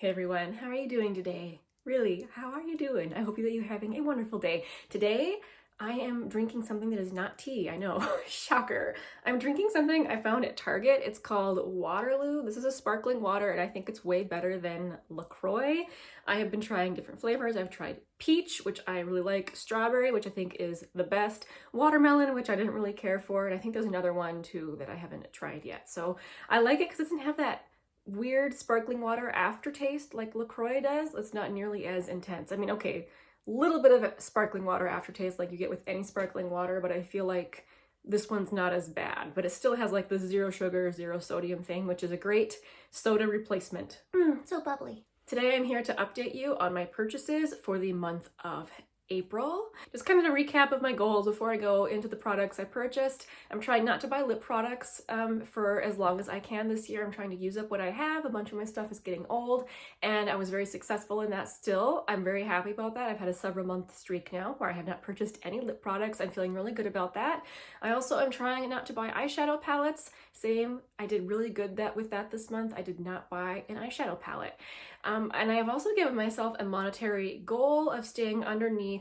Hey everyone, how are you doing today? Really, how are you doing? I hope that you're having a wonderful day. Today, I am drinking something that is not tea. I know, shocker. I'm drinking something I found at Target. It's called Waterloo. This is a sparkling water and I think it's way better than LaCroix. I have been trying different flavors. I've tried peach, which I really like, strawberry, which I think is the best, watermelon, which I didn't really care for, and I think there's another one too that I haven't tried yet. So I like it because it doesn't have that weird sparkling water aftertaste like LaCroix does. It's not nearly as intense. I mean, okay, a little bit of a sparkling water aftertaste like you get with any sparkling water, but I feel like this one's not as bad, but it still has like the zero sugar, zero sodium thing, which is a great soda replacement. So bubbly. Today I'm here to update you on my purchases for the month of April. Just kind of a recap of my goals before I go into the products I purchased. I'm trying not to buy lip products for as long as I can this year. I'm trying to use up what I have. A bunch of my stuff is getting old and I was very successful in that still. I'm very happy about that. I've had a several month streak now where I have not purchased any lip products. I'm feeling really good about that. I also am trying not to buy eyeshadow palettes. Same, I did really good with that this month. I did not buy an eyeshadow palette. And I have also given myself a monetary goal of staying underneath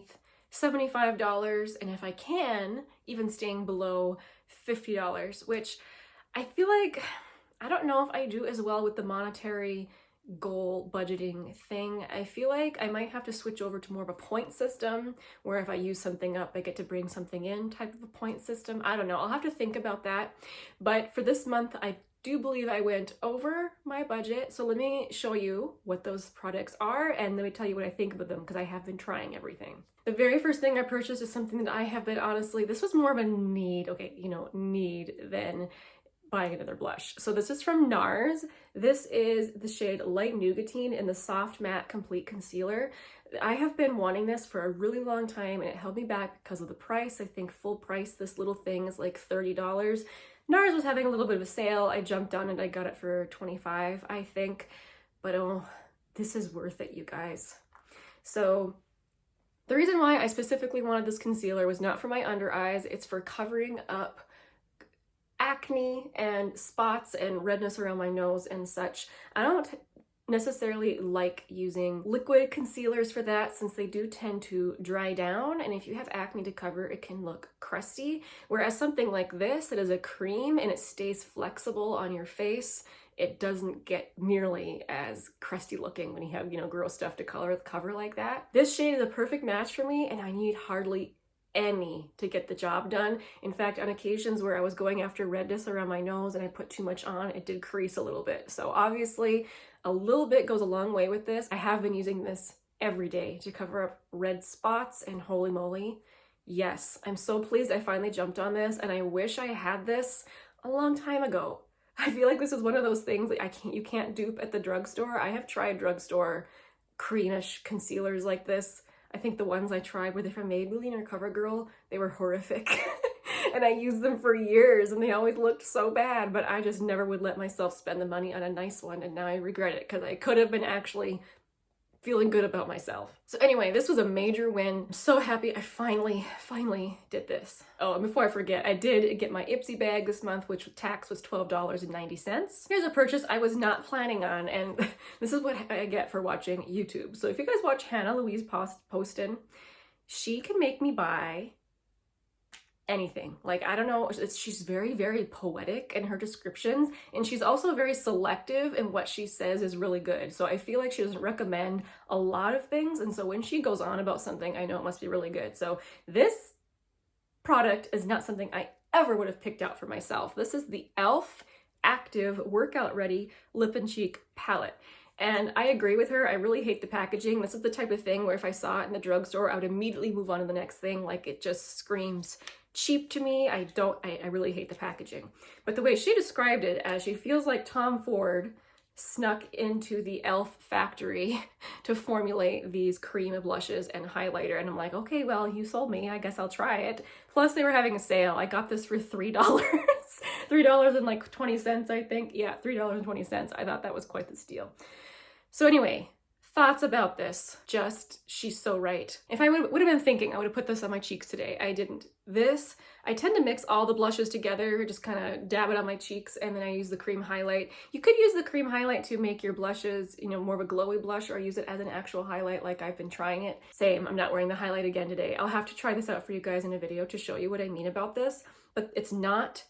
$75, and if I can, even staying below $50, which I feel like, I don't know if I do as well with the monetary goal budgeting thing. I feel like I might have to switch over to more of a point system, where if I use something up, I get to bring something in type of a point system. I don't know, I'll have to think about that. But for this month, I do believe I went over my budget. So let me show you what those products are and let me tell you what I think about them because I have been trying everything. The very first thing I purchased is something that I have been, honestly, this was more of a need, okay, need than buying another blush. So this is from NARS. This is the shade Light Nougatine in the Soft Matte Complete Concealer. I have been wanting this for a really long time and it held me back because of the price. I think full price, this little thing is like $30. NARS was having a little bit of a sale. I jumped on it. I got it for $25, I think. But oh, this is worth it, you guys. So the reason why I specifically wanted this concealer was not for my under eyes. It's for covering up acne and spots and redness around my nose and such. I don't necessarily like using liquid concealers for that since they do tend to dry down, and if you have acne to cover, it can look crusty. Whereas something like this, it is a cream and it stays flexible on your face. It doesn't get nearly as crusty looking when you have, gross stuff to cover like that. This shade is a perfect match for me and I need hardly any to get the job done. In fact, on occasions where I was going after redness around my nose and I put too much on, it did crease a little bit. So obviously a little bit goes a long way with this. I have been using this every day to cover up red spots, and holy moly, yes, I'm so pleased I finally jumped on this, and I wish I had this a long time ago. I feel like this is one of those things that you can't dupe at the drugstore. I have tried drugstore creamish concealers like this. I think the ones I tried, were they from Maybelline or CoverGirl? They were horrific. And I used them for years and they always looked so bad, but I just never would let myself spend the money on a nice one, and now I regret it because I could have been actually feeling good about myself. So anyway, this was a major win. I'm so happy I finally did this. Oh, and before I forget, I did get my Ipsy bag this month, which with tax was $12.90. Here's a purchase I was not planning on, and this is what I get for watching YouTube. So if you guys watch Louise Postons, she can make me buy anything. Like, I don't know, she's very, very poetic in her descriptions, and she's also very selective in what she says is really good. So I feel like she doesn't recommend a lot of things, and so when she goes on about something, I know it must be really good. So this product is not something I ever would have picked out for myself. This is the e.l.f. Active Workout Ready Lip and Cheek Palette. And I agree with her. I really hate the packaging. This is the type of thing where if I saw it in the drugstore, I would immediately move on to the next thing. Like, it just screams cheap to me. I really hate the packaging. But the way she described it, as she feels like Tom Ford snuck into the e.l.f. factory to formulate these cream blushes and highlighter. And I'm like, okay, well, you sold me. I guess I'll try it. Plus they were having a sale. I got this for $3. $3.20, I think. Yeah, $3.20. I thought that was quite the steal. So anyway, Thoughts about this. Just, she's so right. If I would have been thinking, I would have put this on my cheeks today. I didn't. This, I tend to mix all the blushes together, just kind of dab it on my cheeks, and then I use the cream highlight. You could use the cream highlight to make your blushes, you know, more of a glowy blush, or use it as an actual highlight like I've been trying it. Same, I'm not wearing the highlight again today. I'll have to try this out for you guys in a video to show you what I mean about this, but it's not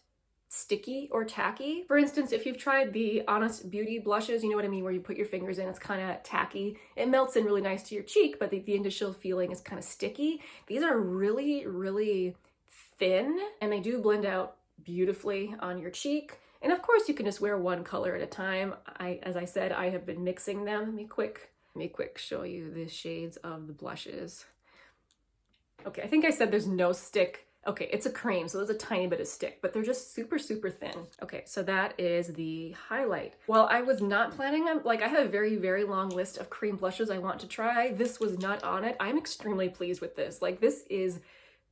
sticky or tacky. For instance, if you've tried the Honest Beauty blushes, you know what I mean, where you put your fingers in, it's kind of tacky. It melts in really nice to your cheek, but the initial feeling is kind of sticky. These are really, really thin, and they do blend out beautifully on your cheek. And of course, you can just wear one color at a time. As I said, I have been mixing them. Let me quick show you the shades of the blushes. Okay, I think I said there's no stick. Okay, it's a cream, so there's a tiny bit of stick, but they're just super, super thin. Okay, so that is the highlight. Well, I was not planning on, like, I have a very, very long list of cream blushes I want to try. This was not on it. I'm extremely pleased with this. Like, this is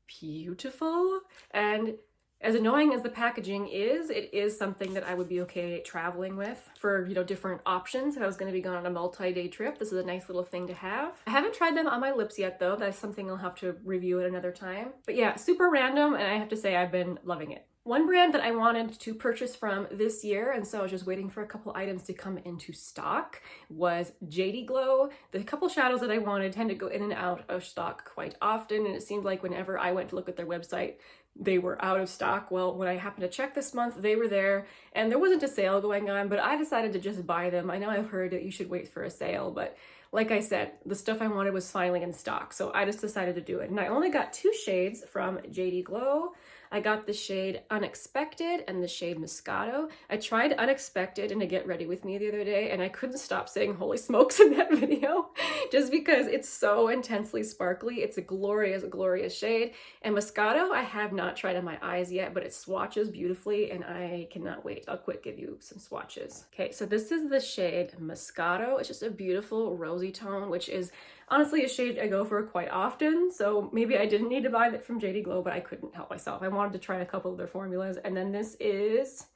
beautiful, and as annoying as the packaging is, it is something that I would be okay traveling with for, you know, different options. If I was going to be going on a multi-day trip, this is a nice little thing to have. I haven't tried them on my lips yet, though. That's something I'll have to review at another time. But yeah, super random, and I have to say I've been loving it. One brand that I wanted to purchase from this year, and so I was just waiting for a couple items to come into stock, was JD Glow. The couple shadows that I wanted tend to go in and out of stock quite often, and it seemed like whenever I went to look at their website, they were out of stock. Well, when I happened to check this month, they were there, and there wasn't a sale going on, but I decided to just buy them. I know I've heard that you should wait for a sale, but like I said, the stuff I wanted was finally in stock, so I just decided to do it. And I only got 2 shades from JD Glow. I got the shade Unexpected and the shade Moscato. I tried Unexpected in a Get Ready With Me the other day, and I couldn't stop saying holy smokes in that video just because it's so intensely sparkly. It's a glorious, glorious shade. And Moscato, I have not tried on my eyes yet, but it swatches beautifully, and I cannot wait. I'll quick give you some swatches. Okay, so this is the shade Moscato. It's just a beautiful rosy tone, which is honestly a shade I go for quite often, so maybe I didn't need to buy that from JD Glow, but I couldn't help myself. I wanted to try a couple of their formulas. And then this is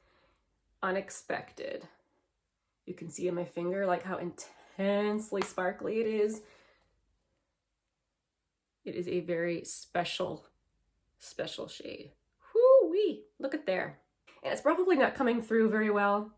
Unexpected. You can see in my finger like how intensely sparkly it is. It is a very special, special shade. Whoo-wee, look at there. And it's probably not coming through very well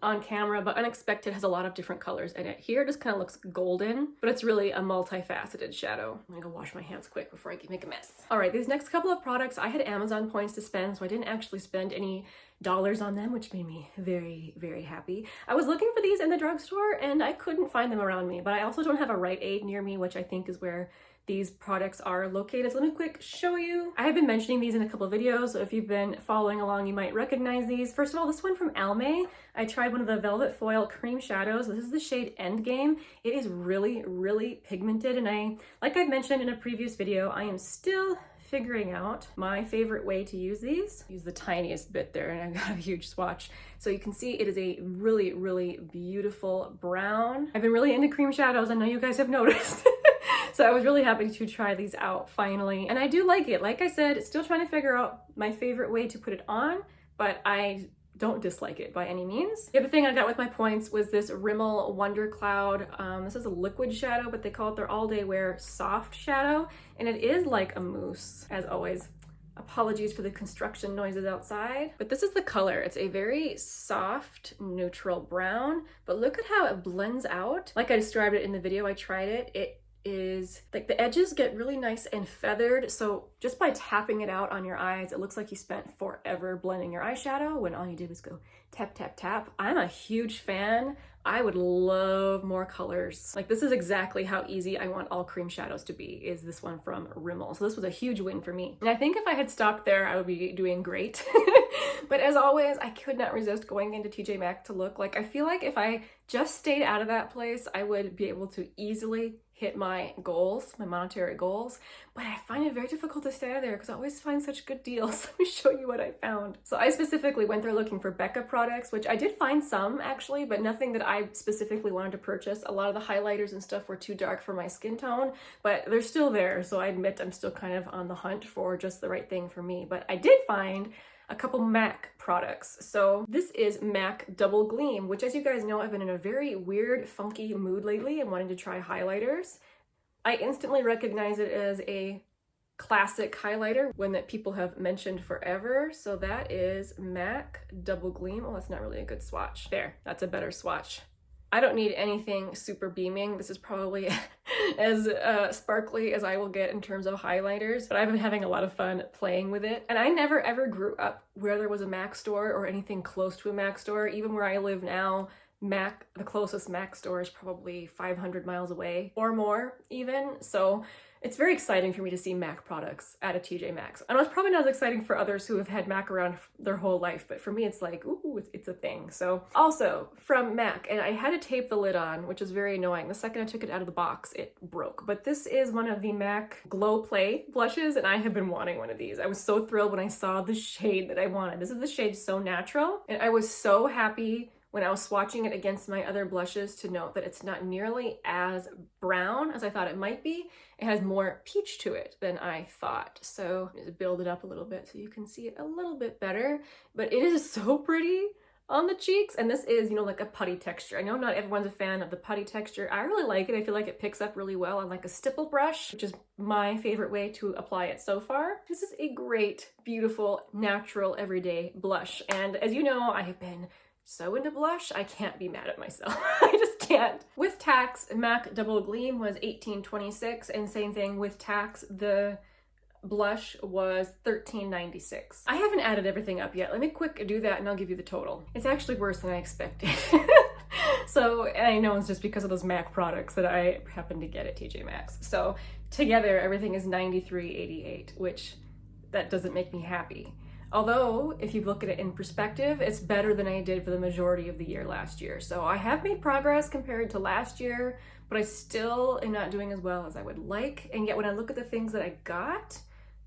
on camera, but Unexpected has a lot of different colors in it. Here it just kind of looks golden, but it's really a multifaceted shadow. I'm gonna go wash my hands quick before I make a mess. All right, these next couple of products, I had Amazon points to spend, so I didn't actually spend any dollars on them, which made me very, very happy. I was looking for these in the drugstore and I couldn't find them around me, but I also don't have a Rite Aid near me, which I think is where these products are located. So let me quick show you. I have been mentioning these in a couple of videos, so if you've been following along, you might recognize these. First of all, this one from Almei. I tried one of the Velvet Foil Cream Shadows. This is the shade Endgame. It is really, really pigmented, and like I've mentioned in a previous video, I am still figuring out my favorite way to use these. Use the tiniest bit there, and I got a huge swatch. So you can see it is a really, really beautiful brown. I've been really into cream shadows. I know you guys have noticed. So I was really happy to try these out finally. And I do like it. Like I said, still trying to figure out my favorite way to put it on, but I don't dislike it by any means. The other thing I got with my points was this Rimmel Wondercloud. This is a liquid shadow, but they call it their all-day wear soft shadow. And it is like a mousse, as always. Apologies for the construction noises outside. But this is the color. It's a very soft, neutral brown, but look at how it blends out. Like I described it in the video I tried it, it is like the edges get really nice and feathered, so just by tapping it out on your eyes, it looks like you spent forever blending your eyeshadow when all you did was go tap, tap, tap. I'm a huge fan. I would love more colors. Like, this is exactly how easy I want all cream shadows to be, is this one from Rimmel. So this was a huge win for me. And I think if I had stopped there, I would be doing great. But as always, I could not resist going into TJ Maxx to look. Like, I feel like if I just stayed out of that place, I would be able to easily hit my goals, my monetary goals, but I find it very difficult to stay out of there because I always find such good deals. Let me show you what I found. So I specifically went there looking for Becca products, which I did find some actually, but nothing that I specifically wanted to purchase. A lot of the highlighters and stuff were too dark for my skin tone, but they're still there. So I admit I'm still kind of on the hunt for just the right thing for me. But I did find a couple MAC products. So this is MAC Double Gleam, which, as you guys know, I've been in a very weird, funky mood lately and wanting to try highlighters. I instantly recognize it as a classic highlighter, one that people have mentioned forever. So that is MAC Double Gleam. Oh, that's not really a good swatch. There, that's a better swatch. I don't need anything super beaming. This is probably as sparkly as I will get in terms of highlighters, but I've been having a lot of fun playing with it. And I never ever grew up where there was a MAC store or anything close to a MAC store. Even where I live now, the closest MAC store is probably 500 miles away or more even. So it's very exciting for me to see MAC products at a TJ Maxx. I know it's probably not as exciting for others who have had MAC around their whole life, but for me it's like, ooh, it's a thing. So also from MAC, and I had to tape the lid on, which is very annoying. The second I took it out of the box, it broke. But this is one of the MAC Glow Play blushes, and I have been wanting one of these. I was so thrilled when I saw the shade that I wanted. This is the shade So Natural, and I was so happy when I was swatching it against my other blushes to note that it's not nearly as brown as I thought it might be. It has more peach to it than I thought. So just build it up a little bit so you can see it a little bit better. But it is so pretty on the cheeks. And this is, you know, like a putty texture. I know not everyone's a fan of the putty texture. I really like it. I feel like it picks up really well on like a stipple brush, which is my favorite way to apply it so far. This is a great, beautiful, natural, everyday blush. And as you know, I have been so into blush, I can't be mad at myself. I just can't. With tax, MAC Double Gleam was $18.26, and same thing with tax, the blush was $13.96. I haven't added everything up yet. Let me quick do that and I'll give you the total. It's actually worse than I expected. So, and I know it's just because of those MAC products that I happened to get at TJ Maxx. So together, everything is $93.88, which that doesn't make me happy. Although, if you look at it in perspective, it's better than I did for the majority of the year last year. So I have made progress compared to last year, but I still am not doing as well as I would like. And yet when I look at the things that I got,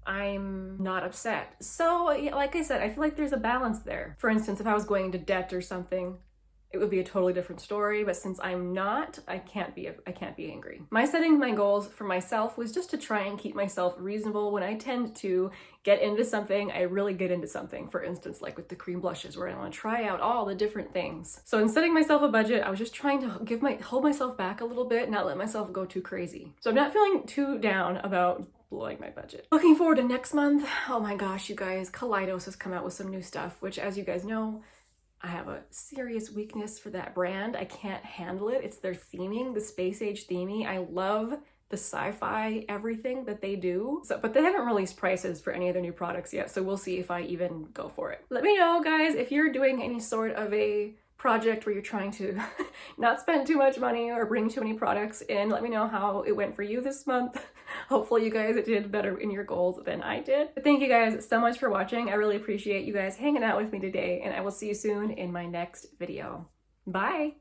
I'm not upset. So like I said, I feel like there's a balance there. For instance, if I was going into debt or something, it would be a totally different story, but since I'm not, I can't be angry. Setting my goals for myself was just to try and keep myself reasonable. When I tend to get into something, I really get into something. For instance, like with the cream blushes, where I want to try out all the different things. So in setting myself a budget, I was just trying to hold myself back a little bit, not let myself go too crazy. So I'm not feeling too down about blowing my budget. Looking forward to next month. Oh my gosh, you guys, Kaleidos has come out with some new stuff, which, as you guys know, I have a serious weakness for that brand. I can't handle it. It's their theming, the space age theming. I love the sci-fi everything that they do. But they haven't released prices for any of their new products yet, so we'll see if I even go for it. Let me know, guys, if you're doing any sort of a project where you're trying to not spend too much money or bring too many products in. Let me know how it went for you this month. Hopefully you guys did better in your goals than I did. But thank you guys so much for watching. I really appreciate you guys hanging out with me today, and I will see you soon in my next video. Bye!